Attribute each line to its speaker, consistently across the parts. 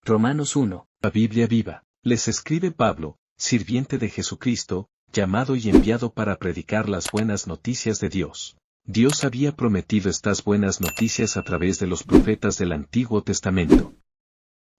Speaker 1: Romanos 1. La Biblia viva. Les escribe Pablo, sirviente de Jesucristo, llamado y enviado para predicar las buenas noticias de Dios. Dios había prometido estas buenas noticias a través de los profetas del Antiguo Testamento.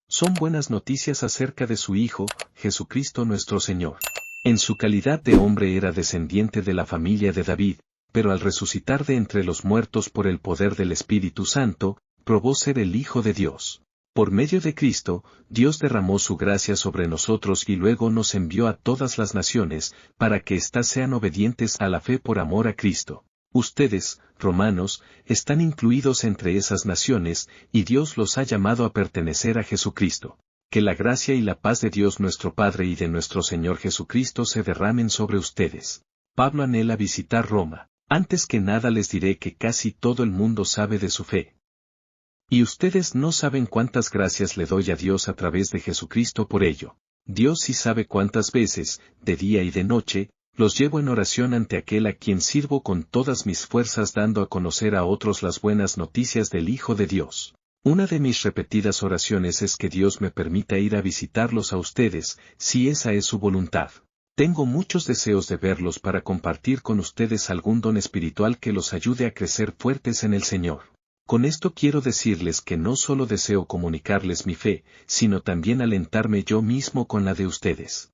Speaker 1: Son buenas noticias acerca de su Hijo, Jesucristo nuestro Señor. En su calidad de hombre era descendiente de la familia de David, pero al resucitar de entre los muertos por el poder del Espíritu Santo, probó ser el Hijo de Dios. Por medio de Cristo, Dios derramó su gracia sobre nosotros y luego nos envió a todas las naciones, para que éstas sean obedientes a la fe por amor a Cristo. Ustedes, romanos, están incluidos entre esas naciones, y Dios los ha llamado a pertenecer a Jesucristo. Que la gracia y la paz de Dios nuestro Padre y de nuestro Señor Jesucristo se derramen sobre ustedes. Pablo anhela visitar Roma. Antes que nada les diré que casi todo el mundo sabe de su fe. Y ustedes no saben cuántas gracias le doy a Dios a través de Jesucristo por ello. Dios sí sabe cuántas veces, de día y de noche, los llevo en oración ante aquel a quien sirvo con todas mis fuerzas dando a conocer a otros las buenas noticias del Hijo de Dios. Una de mis repetidas oraciones es que Dios me permita ir a visitarlos a ustedes, si esa es su voluntad. Tengo muchos deseos de verlos para compartir con ustedes algún don espiritual que los ayude a crecer fuertes en el Señor. Con esto quiero decirles que no solo deseo comunicarles mi fe, sino también alentarme yo mismo con la de ustedes.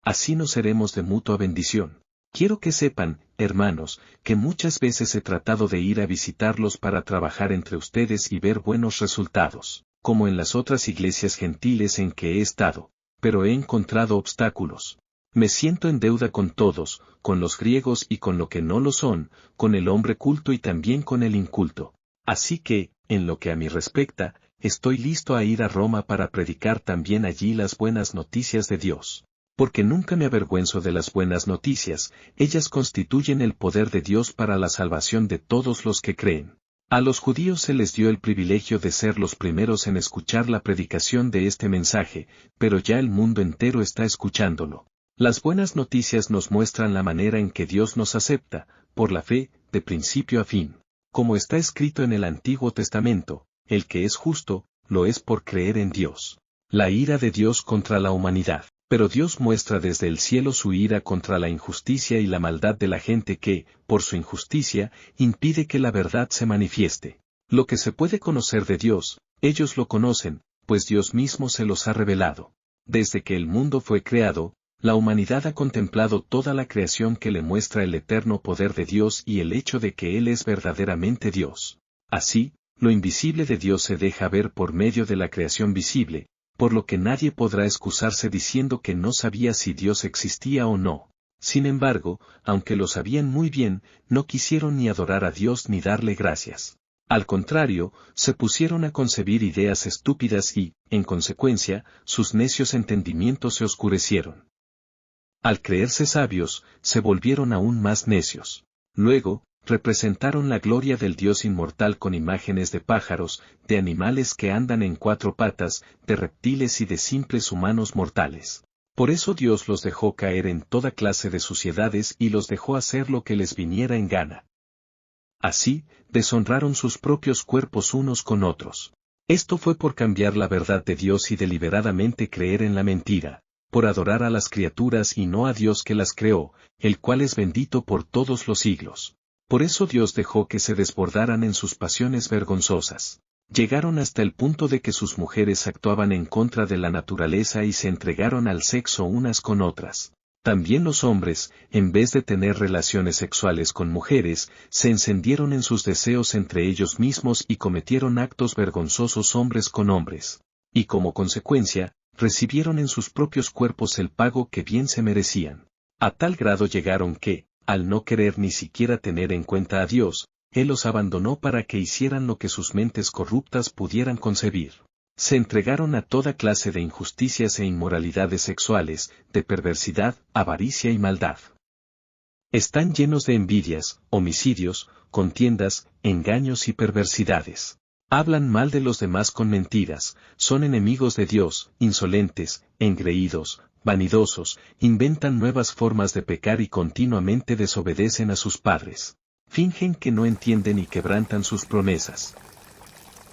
Speaker 1: Así nos seremos de mutua bendición. Quiero que sepan, hermanos, que muchas veces he tratado de ir a visitarlos para trabajar entre ustedes y ver buenos resultados, como en las otras iglesias gentiles en que he estado, pero he encontrado obstáculos. Me siento en deuda con todos, con los griegos y con lo que no lo son, con el hombre culto y también con el inculto. Así que, en lo que a mí respecta, estoy listo a ir a Roma para predicar también allí las buenas noticias de Dios. Porque nunca me avergüenzo de las buenas noticias, ellas constituyen el poder de Dios para la salvación de todos los que creen. A los judíos se les dio el privilegio de ser los primeros en escuchar la predicación de este mensaje, pero ya el mundo entero está escuchándolo. Las buenas noticias nos muestran la manera en que Dios nos acepta, por la fe, de principio a fin. Como está escrito en el Antiguo Testamento, el que es justo, lo es por creer en Dios. La ira de Dios contra la humanidad. Pero Dios muestra desde el cielo su ira contra la injusticia y la maldad de la gente que, por su injusticia, impide que la verdad se manifieste. Lo que se puede conocer de Dios, ellos lo conocen, pues Dios mismo se los ha revelado. Desde que el mundo fue creado, la humanidad ha contemplado toda la creación que le muestra el eterno poder de Dios y el hecho de que Él es verdaderamente Dios. Así, lo invisible de Dios se deja ver por medio de la creación visible, por lo que nadie podrá excusarse diciendo que no sabía si Dios existía o no. Sin embargo, aunque lo sabían muy bien, no quisieron ni adorar a Dios ni darle gracias. Al contrario, se pusieron a concebir ideas estúpidas y, en consecuencia, sus necios entendimientos se oscurecieron. Al creerse sabios, se volvieron aún más necios. Luego, representaron la gloria del Dios inmortal con imágenes de pájaros, de animales que andan en cuatro patas, de reptiles y de simples humanos mortales. Por eso Dios los dejó caer en toda clase de suciedades y los dejó hacer lo que les viniera en gana. Así, deshonraron sus propios cuerpos unos con otros. Esto fue por cambiar la verdad de Dios y deliberadamente creer en la mentira, por adorar a las criaturas y no a Dios que las creó, el cual es bendito por todos los siglos. Por eso Dios dejó que se desbordaran en sus pasiones vergonzosas. Llegaron hasta el punto de que sus mujeres actuaban en contra de la naturaleza y se entregaron al sexo unas con otras. También los hombres, en vez de tener relaciones sexuales con mujeres, se encendieron en sus deseos entre ellos mismos y cometieron actos vergonzosos hombres con hombres. Y como consecuencia, recibieron en sus propios cuerpos el pago que bien se merecían. A tal grado llegaron que, al no querer ni siquiera tener en cuenta a Dios, Él los abandonó para que hicieran lo que sus mentes corruptas pudieran concebir. Se entregaron a toda clase de injusticias e inmoralidades sexuales, de perversidad, avaricia y maldad. Están llenos de envidias, homicidios, contiendas, engaños y perversidades. Hablan mal de los demás con mentiras, son enemigos de Dios, insolentes, engreídos, vanidosos, inventan nuevas formas de pecar y continuamente desobedecen a sus padres. Fingen que no entienden y quebrantan sus promesas.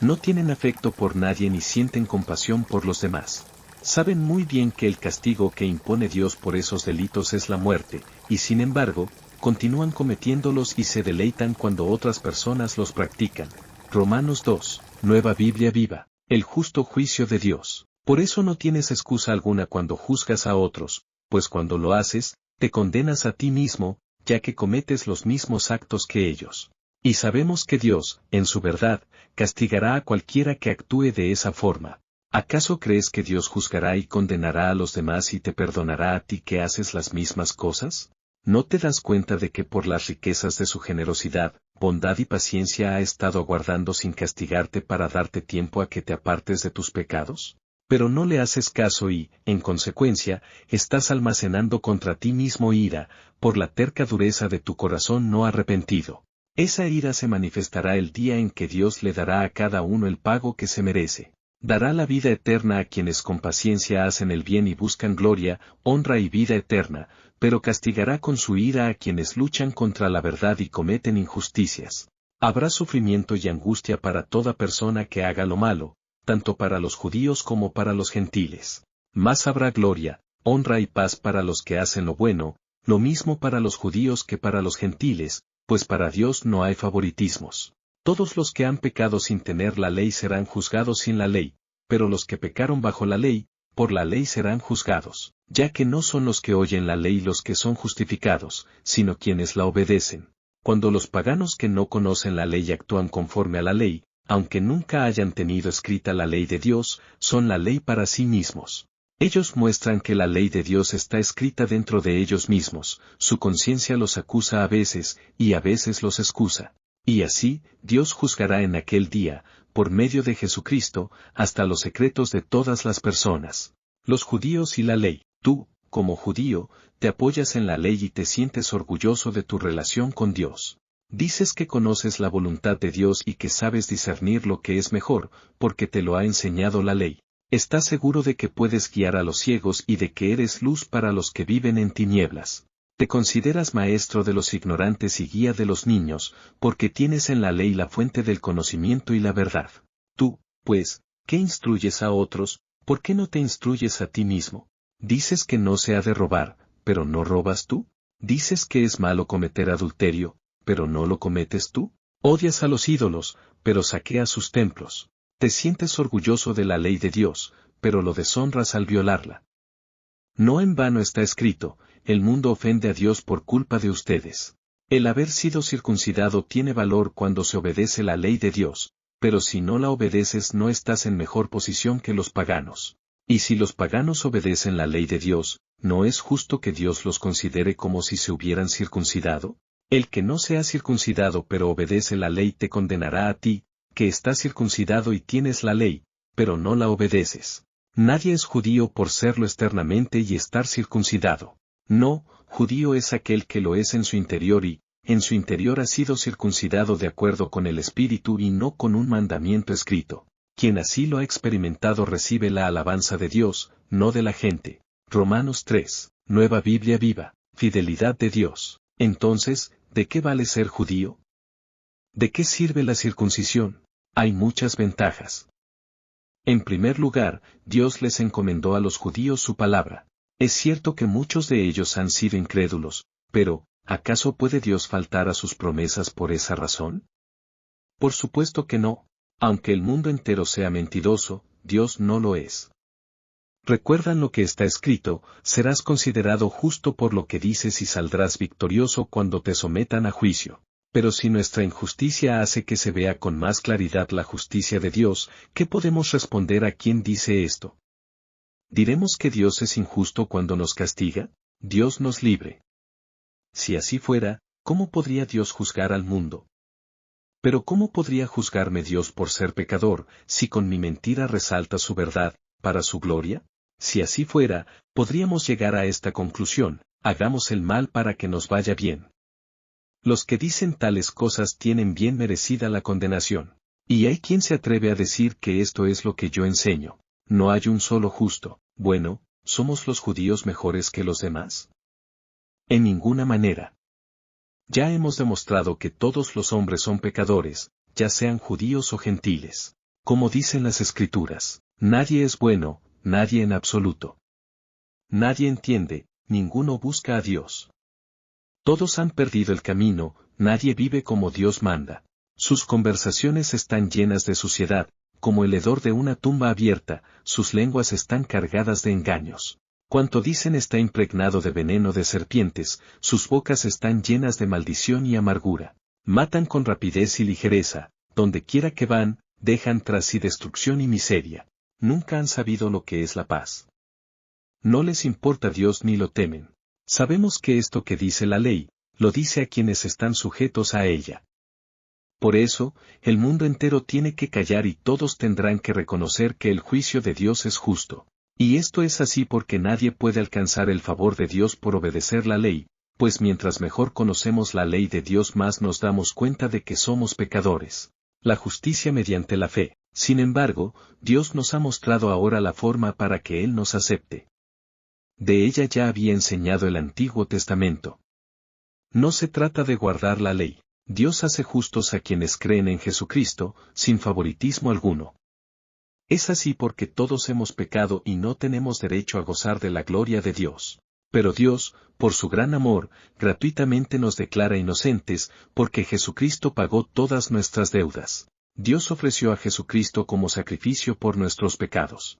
Speaker 1: No tienen afecto por nadie ni sienten compasión por los demás. Saben muy bien que el castigo que impone Dios por esos delitos es la muerte, y sin embargo, continúan cometiéndolos y se deleitan cuando otras personas los practican. Romanos 2, Nueva Biblia Viva. El justo juicio de Dios. Por eso no tienes excusa alguna cuando juzgas a otros, pues cuando lo haces, te condenas a ti mismo, ya que cometes los mismos actos que ellos. Y sabemos que Dios, en su verdad, castigará a cualquiera que actúe de esa forma. ¿Acaso crees que Dios juzgará y condenará a los demás y te perdonará a ti que haces las mismas cosas? ¿No te das cuenta de que por las riquezas de su generosidad, bondad y paciencia ha estado aguardando sin castigarte para darte tiempo a que te apartes de tus pecados? Pero no le haces caso y, en consecuencia, estás almacenando contra ti mismo ira, por la terca dureza de tu corazón no arrepentido. Esa ira se manifestará el día en que Dios le dará a cada uno el pago que se merece. Dará la vida eterna a quienes con paciencia hacen el bien y buscan gloria, honra y vida eterna, pero castigará con su ira a quienes luchan contra la verdad y cometen injusticias. Habrá sufrimiento y angustia para toda persona que haga lo malo, tanto para los judíos como para los gentiles. Mas habrá gloria, honra y paz para los que hacen lo bueno, lo mismo para los judíos que para los gentiles, pues para Dios no hay favoritismos. Todos los que han pecado sin tener la ley serán juzgados sin la ley, pero los que pecaron bajo la ley, por la ley serán juzgados, ya que no son los que oyen la ley los que son justificados, sino quienes la obedecen. Cuando los paganos que no conocen la ley actúan conforme a la ley, aunque nunca hayan tenido escrita la ley de Dios, son la ley para sí mismos. Ellos muestran que la ley de Dios está escrita dentro de ellos mismos, su conciencia los acusa a veces, y a veces los excusa. Y así, Dios juzgará en aquel día, por medio de Jesucristo, hasta los secretos de todas las personas. Los judíos y la ley. Tú, como judío, te apoyas en la ley y te sientes orgulloso de tu relación con Dios. Dices que conoces la voluntad de Dios y que sabes discernir lo que es mejor, porque te lo ha enseñado la ley. Estás seguro de que puedes guiar a los ciegos y de que eres luz para los que viven en tinieblas. Te consideras maestro de los ignorantes y guía de los niños, porque tienes en la ley la fuente del conocimiento y la verdad. Tú, pues, ¿qué instruyes a otros? ¿Por qué no te instruyes a ti mismo? Dices que no se ha de robar, pero ¿no robas tú? Dices que es malo cometer adulterio, pero ¿no lo cometes tú? Odias a los ídolos, pero saqueas sus templos. Te sientes orgulloso de la ley de Dios, pero lo deshonras al violarla. No en vano está escrito, el mundo ofende a Dios por culpa de ustedes. El haber sido circuncidado tiene valor cuando se obedece la ley de Dios, pero si no la obedeces no estás en mejor posición que los paganos. Y si los paganos obedecen la ley de Dios, ¿no es justo que Dios los considere como si se hubieran circuncidado? El que no sea circuncidado pero obedece la ley te condenará a ti, que estás circuncidado y tienes la ley, pero no la obedeces. Nadie es judío por serlo externamente y estar circuncidado. No, judío es aquel que lo es en su interior y, en su interior ha sido circuncidado de acuerdo con el Espíritu y no con un mandamiento escrito. Quien así lo ha experimentado recibe la alabanza de Dios, no de la gente. Romanos 3, Nueva Biblia Viva, fidelidad de Dios. Entonces, ¿de qué vale ser judío? ¿De qué sirve la circuncisión? Hay muchas ventajas. En primer lugar, Dios les encomendó a los judíos su palabra. Es cierto que muchos de ellos han sido incrédulos, pero, ¿acaso puede Dios faltar a sus promesas por esa razón? Por supuesto que no. Aunque el mundo entero sea mentiroso, Dios no lo es. Recuerdan lo que está escrito, serás considerado justo por lo que dices y saldrás victorioso cuando te sometan a juicio. Pero si nuestra injusticia hace que se vea con más claridad la justicia de Dios, ¿qué podemos responder a quien dice esto? ¿Diremos que Dios es injusto cuando nos castiga? Dios nos libre. Si así fuera, ¿cómo podría Dios juzgar al mundo? Pero ¿cómo podría juzgarme Dios por ser pecador, si con mi mentira resalta su verdad, para su gloria? Si así fuera, podríamos llegar a esta conclusión, hagamos el mal para que nos vaya bien. Los que dicen tales cosas tienen bien merecida la condenación. Y hay quien se atreve a decir que esto es lo que yo enseño. No hay un solo justo. Bueno, ¿somos los judíos mejores que los demás? En ninguna manera. Ya hemos demostrado que todos los hombres son pecadores, ya sean judíos o gentiles. Como dicen las Escrituras, nadie es bueno, nadie en absoluto. Nadie entiende, ninguno busca a Dios. Todos han perdido el camino, nadie vive como Dios manda. Sus conversaciones están llenas de suciedad, como el hedor de una tumba abierta, sus lenguas están cargadas de engaños. Cuanto dicen está impregnado de veneno de serpientes, sus bocas están llenas de maldición y amargura. Matan con rapidez y ligereza, donde quiera que van, dejan tras sí destrucción y miseria. Nunca han sabido lo que es la paz. No les importa Dios ni lo temen. Sabemos que esto que dice la ley, lo dice a quienes están sujetos a ella. Por eso, el mundo entero tiene que callar y todos tendrán que reconocer que el juicio de Dios es justo. Y esto es así porque nadie puede alcanzar el favor de Dios por obedecer la ley, pues mientras mejor conocemos la ley de Dios más nos damos cuenta de que somos pecadores. La justicia mediante la fe. Sin embargo, Dios nos ha mostrado ahora la forma para que Él nos acepte. De ella ya había enseñado el Antiguo Testamento. No se trata de guardar la ley. Dios hace justos a quienes creen en Jesucristo, sin favoritismo alguno. Es así porque todos hemos pecado y no tenemos derecho a gozar de la gloria de Dios. Pero Dios, por su gran amor, gratuitamente nos declara inocentes, porque Jesucristo pagó todas nuestras deudas. Dios ofreció a Jesucristo como sacrificio por nuestros pecados.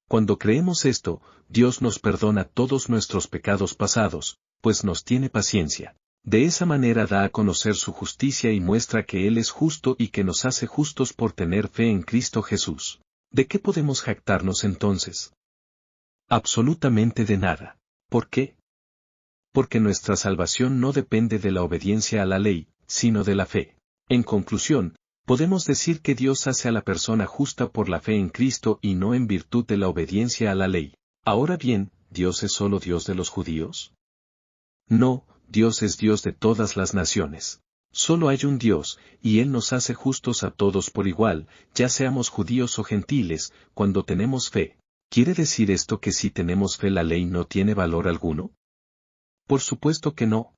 Speaker 1: Cuando creemos esto, Dios nos perdona todos nuestros pecados pasados, pues nos tiene paciencia. De esa manera da a conocer su justicia y muestra que Él es justo y que nos hace justos por tener fe en Cristo Jesús. ¿De qué podemos jactarnos entonces? Absolutamente de nada. ¿Por qué? Porque nuestra salvación no depende de la obediencia a la ley, sino de la fe. En conclusión, podemos decir que Dios hace a la persona justa por la fe en Cristo y no en virtud de la obediencia a la ley. Ahora bien, ¿Dios es solo Dios de los judíos? No, Dios es Dios de todas las naciones. Solo hay un Dios, y Él nos hace justos a todos por igual, ya seamos judíos o gentiles, cuando tenemos fe. ¿Quiere decir esto que si tenemos fe la ley no tiene valor alguno? Por supuesto que no.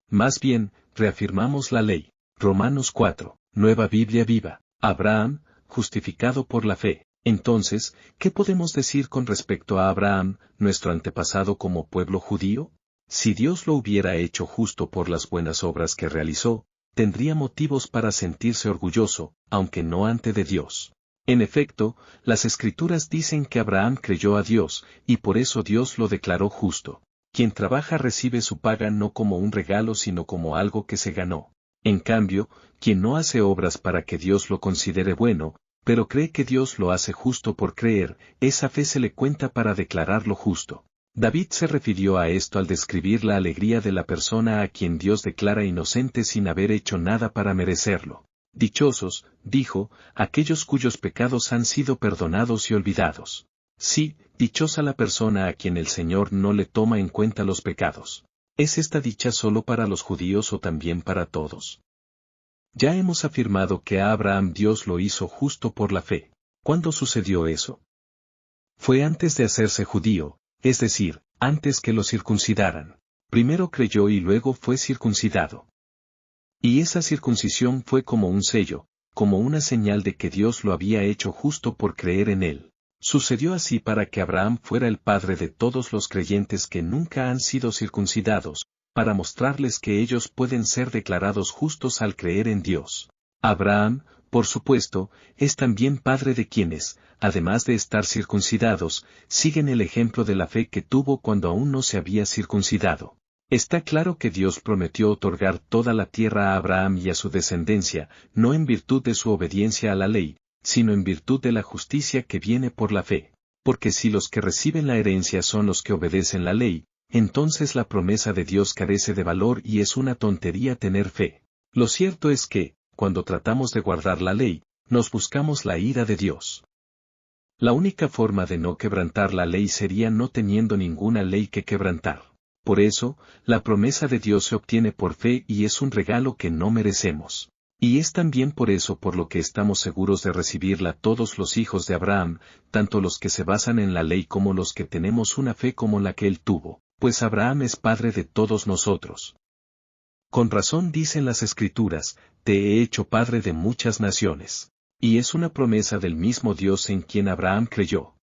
Speaker 1: Más bien, reafirmamos la ley. Romanos 4, Nueva Biblia Viva. Abraham, justificado por la fe. Entonces, ¿qué podemos decir con respecto a Abraham, nuestro antepasado como pueblo judío? Si Dios lo hubiera hecho justo por las buenas obras que realizó, tendría motivos para sentirse orgulloso, aunque no ante de Dios. En efecto, las Escrituras dicen que Abraham creyó a Dios, y por eso Dios lo declaró justo. Quien trabaja recibe su paga no como un regalo sino como algo que se ganó. En cambio, quien no hace obras para que Dios lo considere bueno, pero cree que Dios lo hace justo por creer, esa fe se le cuenta para declararlo justo. David se refirió a esto al describir la alegría de la persona a quien Dios declara inocente sin haber hecho nada para merecerlo. Dichosos, dijo, aquellos cuyos pecados han sido perdonados y olvidados. Sí, dichosa la persona a quien el Señor no le toma en cuenta los pecados. ¿Es esta dicha solo para los judíos o también para todos? Ya hemos afirmado que a Abraham Dios lo hizo justo por la fe. ¿Cuándo sucedió eso? Fue antes de hacerse judío, es decir, antes que lo circuncidaran. Primero creyó y luego fue circuncidado. Y esa circuncisión fue como un sello, como una señal de que Dios lo había hecho justo por creer en él. Sucedió así para que Abraham fuera el padre de todos los creyentes que nunca han sido circuncidados, para mostrarles que ellos pueden ser declarados justos al creer en Dios. Abraham, por supuesto, es también padre de quienes, además de estar circuncidados, siguen el ejemplo de la fe que tuvo cuando aún no se había circuncidado. Está claro que Dios prometió otorgar toda la tierra a Abraham y a su descendencia, no en virtud de su obediencia a la ley, sino en virtud de la justicia que viene por la fe. Porque si los que reciben la herencia son los que obedecen la ley, entonces la promesa de Dios carece de valor y es una tontería tener fe. Lo cierto es que, cuando tratamos de guardar la ley, nos buscamos la ira de Dios. La única forma de no quebrantar la ley sería no teniendo ninguna ley que quebrantar. Por eso, la promesa de Dios se obtiene por fe y es un regalo que no merecemos. Y es también por eso por lo que estamos seguros de recibirla todos los hijos de Abraham, tanto los que se basan en la ley como los que tenemos una fe como la que él tuvo, pues Abraham es padre de todos nosotros. Con razón dicen las Escrituras, te he hecho padre de muchas naciones. Y es una promesa del mismo Dios en quien Abraham creyó.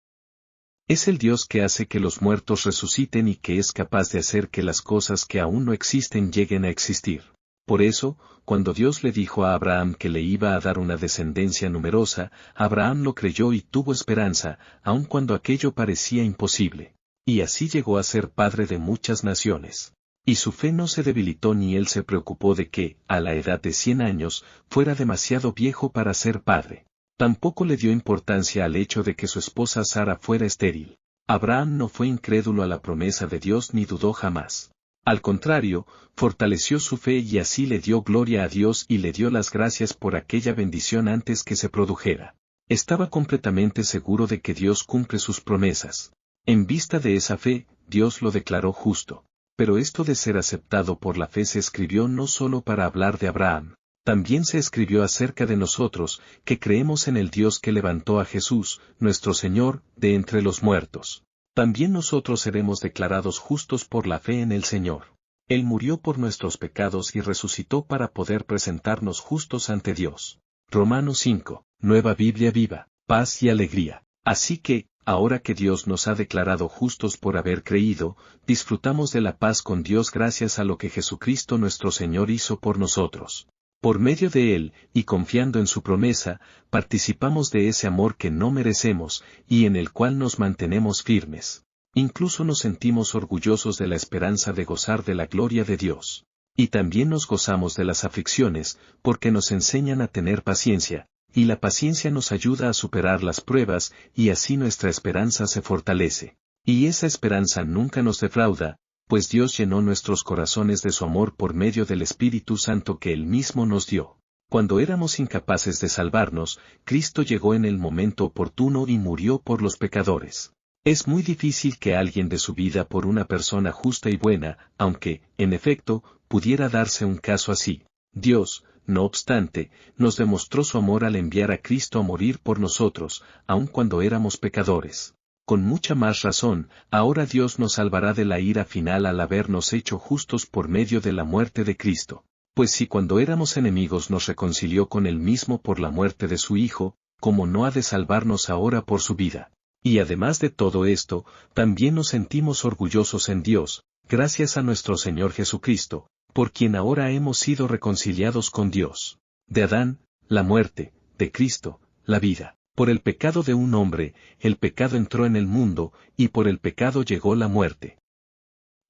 Speaker 1: Es el Dios que hace que los muertos resuciten y que es capaz de hacer que las cosas que aún no existen lleguen a existir. Por eso, cuando Dios le dijo a Abraham que le iba a dar una descendencia numerosa, Abraham lo creyó y tuvo esperanza, aun cuando aquello parecía imposible. Y así llegó a ser padre de muchas naciones. Y su fe no se debilitó ni él se preocupó de que, a la edad de 100 años, fuera demasiado viejo para ser padre. Tampoco le dio importancia al hecho de que su esposa Sara fuera estéril. Abraham no fue incrédulo a la promesa de Dios ni dudó jamás. Al contrario, fortaleció su fe y así le dio gloria a Dios y le dio las gracias por aquella bendición antes que se produjera. Estaba completamente seguro de que Dios cumple sus promesas. En vista de esa fe, Dios lo declaró justo. Pero esto de ser aceptado por la fe se escribió no solo para hablar de Abraham. También se escribió acerca de nosotros, que creemos en el Dios que levantó a Jesús, nuestro Señor, de entre los muertos. También nosotros seremos declarados justos por la fe en el Señor. Él murió por nuestros pecados y resucitó para poder presentarnos justos ante Dios. Romanos 5, Nueva Biblia Viva, paz y alegría. Así que, ahora que Dios nos ha declarado justos por haber creído, disfrutamos de la paz con Dios gracias a lo que Jesucristo nuestro Señor hizo por nosotros. Por medio de Él, y confiando en su promesa, participamos de ese amor que no merecemos, y en el cual nos mantenemos firmes. Incluso nos sentimos orgullosos de la esperanza de gozar de la gloria de Dios. Y también nos gozamos de las aflicciones, porque nos enseñan a tener paciencia, y la paciencia nos ayuda a superar las pruebas, y así nuestra esperanza se fortalece. Y esa esperanza nunca nos defrauda, pues Dios llenó nuestros corazones de su amor por medio del Espíritu Santo que Él mismo nos dio. Cuando éramos incapaces de salvarnos, Cristo llegó en el momento oportuno y murió por los pecadores. Es muy difícil que alguien dé su vida por una persona justa y buena, aunque, en efecto, pudiera darse un caso así. Dios, no obstante, nos demostró su amor al enviar a Cristo a morir por nosotros, aun cuando éramos pecadores. Con mucha más razón, ahora Dios nos salvará de la ira final al habernos hecho justos por medio de la muerte de Cristo. Pues si cuando éramos enemigos nos reconcilió con Él mismo por la muerte de su Hijo, ¿cómo no ha de salvarnos ahora por su vida? Y además de todo esto, también nos sentimos orgullosos en Dios, gracias a nuestro Señor Jesucristo, por quien ahora hemos sido reconciliados con Dios. De Adán, la muerte, de Cristo, la vida. Por el pecado de un hombre, el pecado entró en el mundo, y por el pecado llegó la muerte.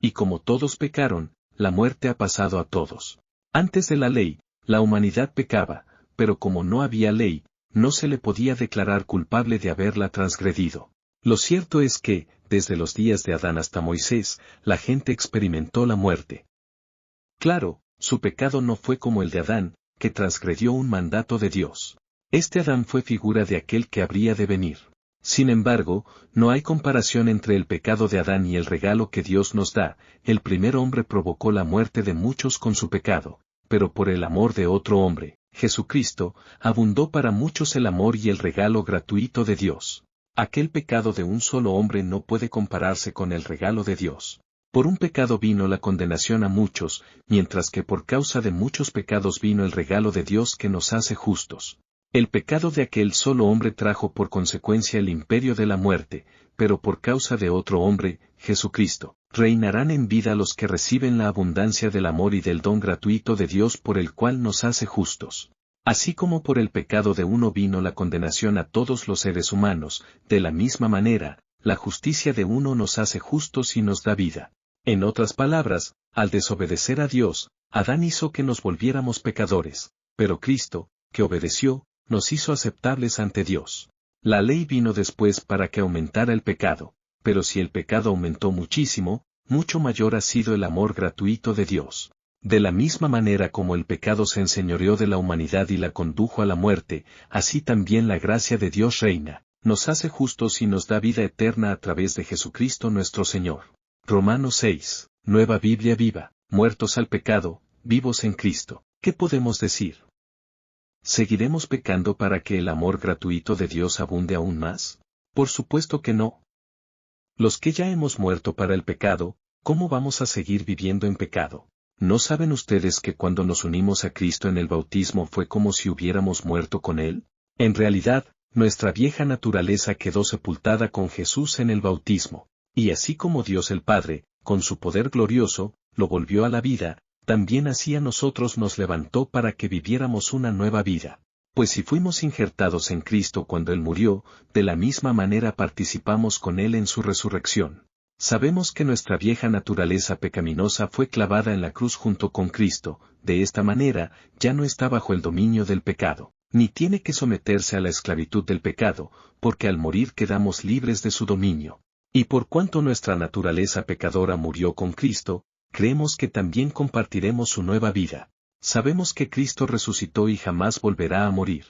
Speaker 1: Y como todos pecaron, la muerte ha pasado a todos. Antes de la ley, la humanidad pecaba, pero como no había ley, no se le podía declarar culpable de haberla transgredido. Lo cierto es que, desde los días de Adán hasta Moisés, la gente experimentó la muerte. Claro, su pecado no fue como el de Adán, que transgredió un mandato de Dios. Este Adán fue figura de aquel que habría de venir. Sin embargo, no hay comparación entre el pecado de Adán y el regalo que Dios nos da. El primer hombre provocó la muerte de muchos con su pecado, pero por el amor de otro hombre, Jesucristo, abundó para muchos el amor y el regalo gratuito de Dios. Aquel pecado de un solo hombre no puede compararse con el regalo de Dios. Por un pecado vino la condenación a muchos, mientras que por causa de muchos pecados vino el regalo de Dios que nos hace justos. El pecado de aquel solo hombre trajo por consecuencia el imperio de la muerte, pero por causa de otro hombre, Jesucristo, reinarán en vida los que reciben la abundancia del amor y del don gratuito de Dios por el cual nos hace justos. Así como por el pecado de uno vino la condenación a todos los seres humanos, de la misma manera, la justicia de uno nos hace justos y nos da vida. En otras palabras, al desobedecer a Dios, Adán hizo que nos volviéramos pecadores, pero Cristo, que obedeció, nos hizo aceptables ante Dios. La ley vino después para que aumentara el pecado, pero si el pecado aumentó muchísimo, mucho mayor ha sido el amor gratuito de Dios. De la misma manera como el pecado se enseñoreó de la humanidad y la condujo a la muerte, así también la gracia de Dios reina, nos hace justos y nos da vida eterna a través de Jesucristo nuestro Señor. Romanos 6, Nueva Biblia Viva, muertos al pecado, vivos en Cristo. ¿Qué podemos decir? ¿Seguiremos pecando para que el amor gratuito de Dios abunde aún más? Por supuesto que no. Los que ya hemos muerto para el pecado, ¿cómo vamos a seguir viviendo en pecado? ¿No saben ustedes que cuando nos unimos a Cristo en el bautismo fue como si hubiéramos muerto con Él? En realidad, nuestra vieja naturaleza quedó sepultada con Jesús en el bautismo, y así como Dios el Padre, con su poder glorioso, lo volvió a la vida, también así a nosotros nos levantó para que viviéramos una nueva vida. Pues si fuimos injertados en Cristo cuando Él murió, de la misma manera participamos con Él en su resurrección. Sabemos que nuestra vieja naturaleza pecaminosa fue clavada en la cruz junto con Cristo, de esta manera, ya no está bajo el dominio del pecado, ni tiene que someterse a la esclavitud del pecado, porque al morir quedamos libres de su dominio. Y por cuanto nuestra naturaleza pecadora murió con Cristo, creemos que también compartiremos su nueva vida. Sabemos que Cristo resucitó y jamás volverá a morir.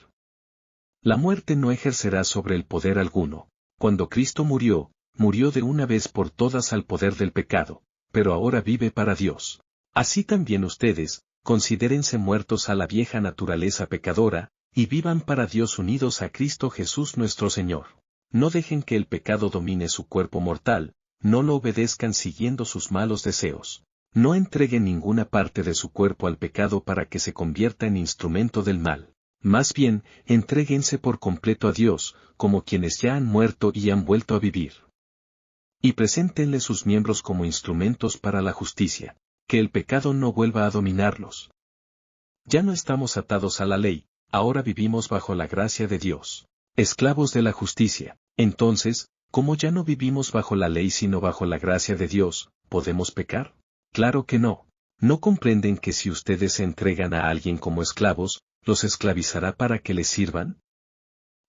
Speaker 1: La muerte no ejercerá sobre él poder alguno. Cuando Cristo murió, murió de una vez por todas al poder del pecado, pero ahora vive para Dios. Así también ustedes, considérense muertos a la vieja naturaleza pecadora, y vivan para Dios unidos a Cristo Jesús nuestro Señor. No dejen que el pecado domine su cuerpo mortal, no lo obedezcan siguiendo sus malos deseos. No entreguen ninguna parte de su cuerpo al pecado para que se convierta en instrumento del mal. Más bien, entréguense por completo a Dios, como quienes ya han muerto y han vuelto a vivir. Y preséntenle sus miembros como instrumentos para la justicia, que el pecado no vuelva a dominarlos. Ya no estamos atados a la ley, ahora vivimos bajo la gracia de Dios, esclavos de la justicia. Entonces, ¿cómo ya no vivimos bajo la ley sino bajo la gracia de Dios, podemos pecar? Claro que no. ¿No comprenden que si ustedes se entregan a alguien como esclavos, los esclavizará para que les sirvan?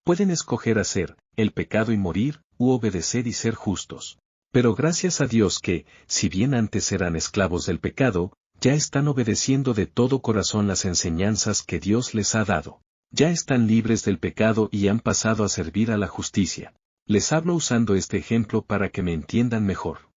Speaker 1: Pueden escoger hacer el pecado y morir, u obedecer y ser justos. Pero gracias a Dios que, si bien antes eran esclavos del pecado, ya están obedeciendo de todo corazón las enseñanzas que Dios les ha dado. Ya están libres del pecado y han pasado a servir a la justicia. Les hablo usando este ejemplo para que me entiendan mejor.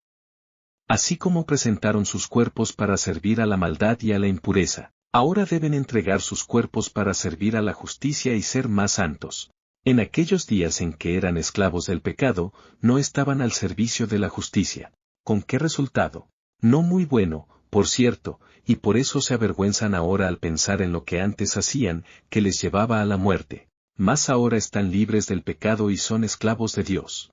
Speaker 1: Así como presentaron sus cuerpos para servir a la maldad y a la impureza, ahora deben entregar sus cuerpos para servir a la justicia y ser más santos. En aquellos días en que eran esclavos del pecado, no estaban al servicio de la justicia. ¿Con qué resultado? No muy bueno, por cierto, y por eso se avergüenzan ahora al pensar en lo que antes hacían, que les llevaba a la muerte. Mas ahora están libres del pecado y son esclavos de Dios.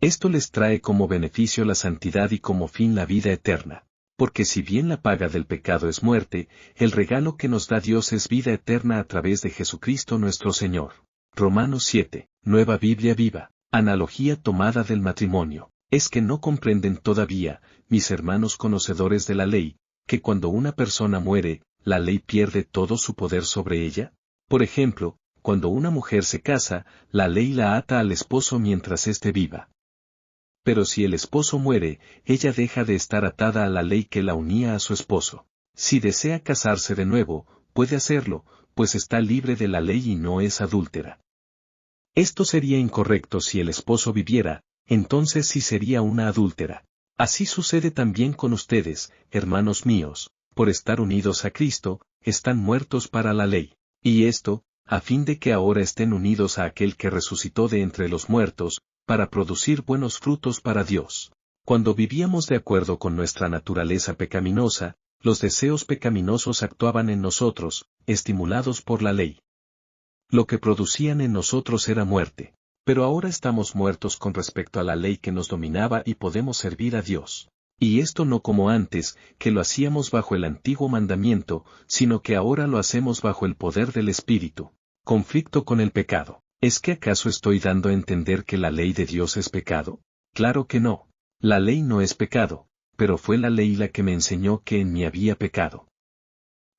Speaker 1: Esto les trae como beneficio la santidad y como fin la vida eterna. Porque si bien la paga del pecado es muerte, el regalo que nos da Dios es vida eterna a través de Jesucristo nuestro Señor. Romanos 7, Nueva Biblia Viva. Analogía tomada del matrimonio. Es que no comprenden todavía, mis hermanos conocedores de la ley, que cuando una persona muere, la ley pierde todo su poder sobre ella. Por ejemplo, cuando una mujer se casa, la ley la ata al esposo mientras éste viva. Pero si el esposo muere, ella deja de estar atada a la ley que la unía a su esposo. Si desea casarse de nuevo, puede hacerlo, pues está libre de la ley y no es adúltera. Esto sería incorrecto si el esposo viviera, entonces sí sería una adúltera. Así sucede también con ustedes, hermanos míos, por estar unidos a Cristo, están muertos para la ley. Y esto, a fin de que ahora estén unidos a aquel que resucitó de entre los muertos, para producir buenos frutos para Dios. Cuando vivíamos de acuerdo con nuestra naturaleza pecaminosa, los deseos pecaminosos actuaban en nosotros, estimulados por la ley. Lo que producían en nosotros era muerte. Pero ahora estamos muertos con respecto a la ley que nos dominaba y podemos servir a Dios. Y esto no como antes, que lo hacíamos bajo el antiguo mandamiento, sino que ahora lo hacemos bajo el poder del Espíritu. Conflicto con el pecado. ¿Es que acaso estoy dando a entender que la ley de Dios es pecado? Claro que no. La ley no es pecado, pero fue la ley la que me enseñó que en mí había pecado.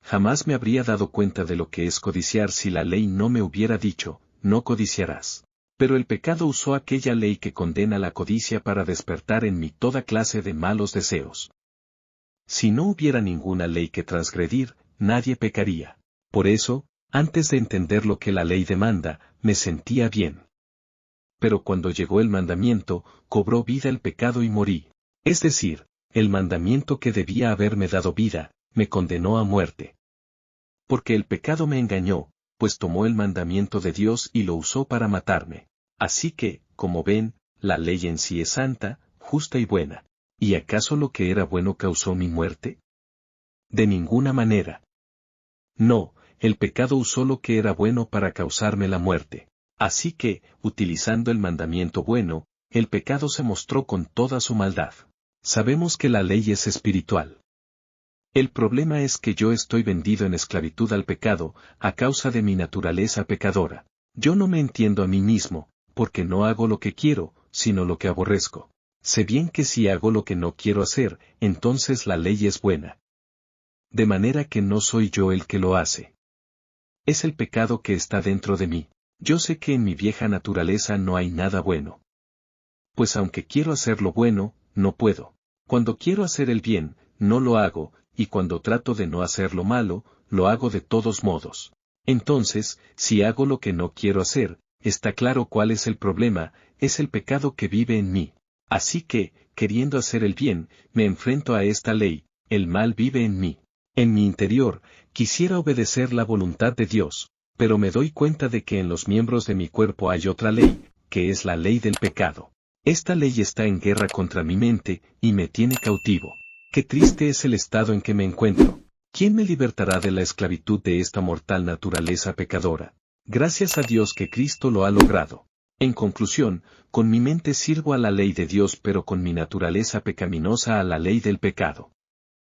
Speaker 1: Jamás me habría dado cuenta de lo que es codiciar si la ley no me hubiera dicho, no codiciarás. Pero el pecado usó aquella ley que condena la codicia para despertar en mí toda clase de malos deseos. Si no hubiera ninguna ley que transgredir, nadie pecaría. Por eso, antes de entender lo que la ley demanda, me sentía bien. Pero cuando llegó el mandamiento, cobró vida el pecado y morí. Es decir, el mandamiento que debía haberme dado vida, me condenó a muerte. Porque el pecado me engañó, pues tomó el mandamiento de Dios y lo usó para matarme. Así que, como ven, la ley en sí es santa, justa y buena. ¿Y acaso lo que era bueno causó mi muerte? De ninguna manera. No, el pecado usó lo que era bueno para causarme la muerte. Así que, utilizando el mandamiento bueno, el pecado se mostró con toda su maldad. Sabemos que la ley es espiritual. El problema es que yo estoy vendido en esclavitud al pecado, a causa de mi naturaleza pecadora. Yo no me entiendo a mí mismo, porque no hago lo que quiero, sino lo que aborrezco. Sé bien que si hago lo que no quiero hacer, entonces la ley es buena. De manera que no soy yo el que lo hace. Es el pecado que está dentro de mí. Yo sé que en mi vieja naturaleza no hay nada bueno. Pues aunque quiero hacer lo bueno, no puedo. Cuando quiero hacer el bien, no lo hago, y cuando trato de no hacer lo malo, lo hago de todos modos. Entonces, si hago lo que no quiero hacer, está claro cuál es el problema, es el pecado que vive en mí. Así que, queriendo hacer el bien, me enfrento a esta ley, el mal vive en mí. En mi interior, quisiera obedecer la voluntad de Dios, pero me doy cuenta de que en los miembros de mi cuerpo hay otra ley, que es la ley del pecado. Esta ley está en guerra contra mi mente, y me tiene cautivo. Qué triste es el estado en que me encuentro. ¿Quién me libertará de la esclavitud de esta mortal naturaleza pecadora? Gracias a Dios que Cristo lo ha logrado. En conclusión, con mi mente sirvo a la ley de Dios pero con mi naturaleza pecaminosa a la ley del pecado.